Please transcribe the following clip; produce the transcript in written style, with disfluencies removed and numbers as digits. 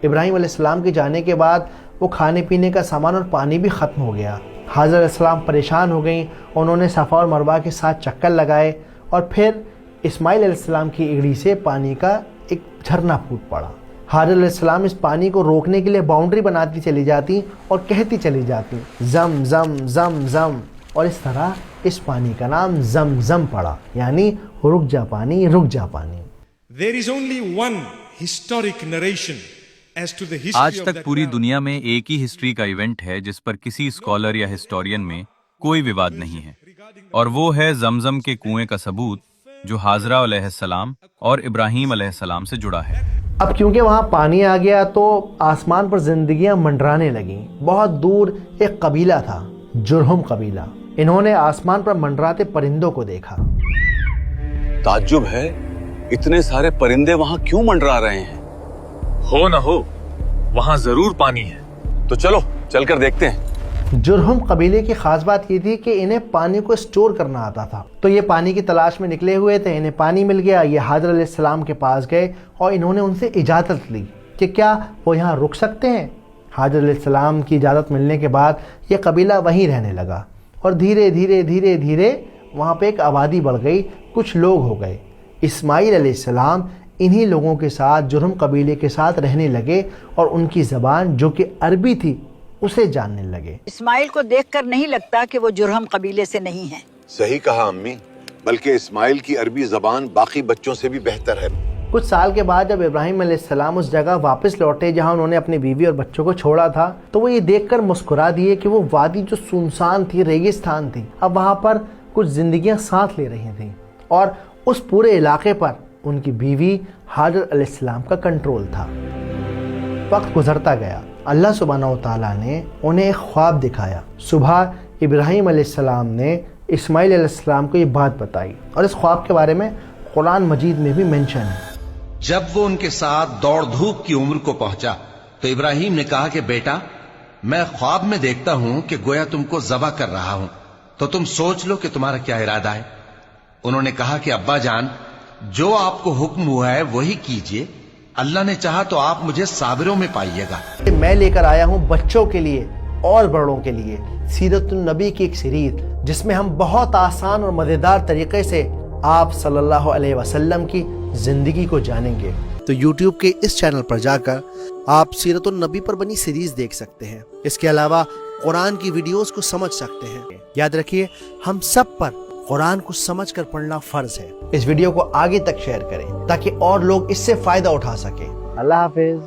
ابراہیم علیہ السلام کے جانے کے بعد وہ کھانے پینے کا سامان اور پانی بھی ختم ہو گیا۔ حاجرہ علیہ السلام پریشان ہو گئیں، انہوں نے صفا اور مروہ کے ساتھ چکر لگائے اور پھر اسماعیل علیہ السلام کی ایڑی سے پانی کا ایک جھرنا پھوٹ پڑا۔ حاجرہ علیہ السلام اس پانی کو روکنے کے لیے باؤنڈری بناتی چلی جاتی اور کہتی چلی جاتی زم زم زم زم، اور اس طرح اس پانی کا نام زمزم پڑا، یعنی رک جا پانی، رک جا پانی۔ There is only one historic narration as to the history آج of تک that پوری well. دنیا میں ایک ہی ہسٹری کا ایونٹ ہے جس پر کسی اسکالر یا ہسٹورین میں کوئی وواد نہیں ہے، اور وہ ہے زمزم کے کنویں کا ثبوت جو حاجرہ علیہ السلام اور ابراہیم علیہ السلام سے جڑا ہے۔ اب کیونکہ وہاں پانی آ گیا تو آسمان پر زندگیاں منڈرانے لگیں۔ بہت دور ایک قبیلہ تھا، جرہم قبیلہ۔ انہوں نے آسمان پر منڈراتے پرندوں کو دیکھا۔ تعجب ہے، اتنے سارے پرندے وہاں کیوں منڈرا رہے ہیں؟ ہو نہ ہو وہاں ضرور پانی ہے۔ تو چلو چل کر دیکھتے ہیں۔ جرہم قبیلے کی خاص بات یہ تھی کہ انہیں پانی کو سٹور کرنا آتا تھا، تو یہ پانی کی تلاش میں نکلے ہوئے تھے۔ انہیں پانی مل گیا، یہ حاجرہ علیہ السلام کے پاس گئے اور انہوں نے ان سے اجازت لی کہ کیا وہ یہاں رک سکتے ہیں۔ حاجرہ علیہ السلام کی اجازت ملنے کے بعد یہ قبیلہ وہیں رہنے لگا، اور دھیرے دھیرے دھیرے دھیرے وہاں پہ ایک آبادی بڑھ گئی، کچھ لوگ ہو گئے۔ اسماعیل علیہ السلام انہی لوگوں کے ساتھ، جرہم قبیلے کے ساتھ رہنے لگے اور ان کی زبان جو کہ عربی تھی اسے جاننے لگے۔ اسماعیل کو دیکھ کر نہیں لگتا کہ وہ جرہم قبیلے سے نہیں ہیں۔ صحیح کہا امی، بلکہ اسماعیل کی عربی زبان باقی بچوں سے بھی بہتر ہے۔ کچھ سال کے بعد جب ابراہیم علیہ السلام اس جگہ واپس لوٹے جہاں انہوں نے اپنی بیوی اور بچوں کو چھوڑا تھا، تو وہ یہ دیکھ کر مسکرا دیے کہ وہ وادی جو سنسان تھی، ریگستان تھی، اب وہاں پر کچھ زندگیاں ساتھ لے رہی تھیں، اور اس پورے علاقے پر ان کی بیوی حاجرہ علیہ السلام کا کنٹرول تھا۔ وقت گزرتا گیا، اللہ سبحانہ و تعالیٰ نے انہیں ایک خواب دکھایا۔ صبح ابراہیم علیہ السلام نے اسماعیل علیہ السلام کو یہ بات بتائی، اور اس خواب کے بارے میں قرآن مجید میں بھی منشن ہے۔ جب وہ ان کے ساتھ دوڑ دھوپ کی عمر کو پہنچا تو ابراہیم نے کہا کہ بیٹا، میں خواب میں دیکھتا ہوں کہ گویا تم کو ذبح کر رہا ہوں، تو تم سوچ لو کہ تمہارا کیا ارادہ ہے۔ انہوں نے کہا کہ ابا جان، جو آپ کو حکم ہوا ہے وہی کیجئے، اللہ نے چاہا تو آپ مجھے صابروں میں پائیے گا۔ میں لے کر آیا ہوں بچوں کے لیے اور بڑوں کے لیے سیرت النبی کی ایک سیریز، جس میں ہم بہت آسان اور مزیدار طریقے سے آپ صلی اللہ علیہ وسلم کی زندگی کو جانیں گے۔ تو یوٹیوب کے اس چینل پر جا کر آپ سیرت النبی پر بنی سیریز دیکھ سکتے ہیں۔ اس کے علاوہ قرآن کی ویڈیوز کو سمجھ سکتے ہیں۔ یاد رکھیے، ہم سب پر قرآن کو سمجھ کر پڑھنا فرض ہے۔ اس ویڈیو کو آگے تک شیئر کریں تاکہ اور لوگ اس سے فائدہ اٹھا سکیں۔ اللہ حافظ۔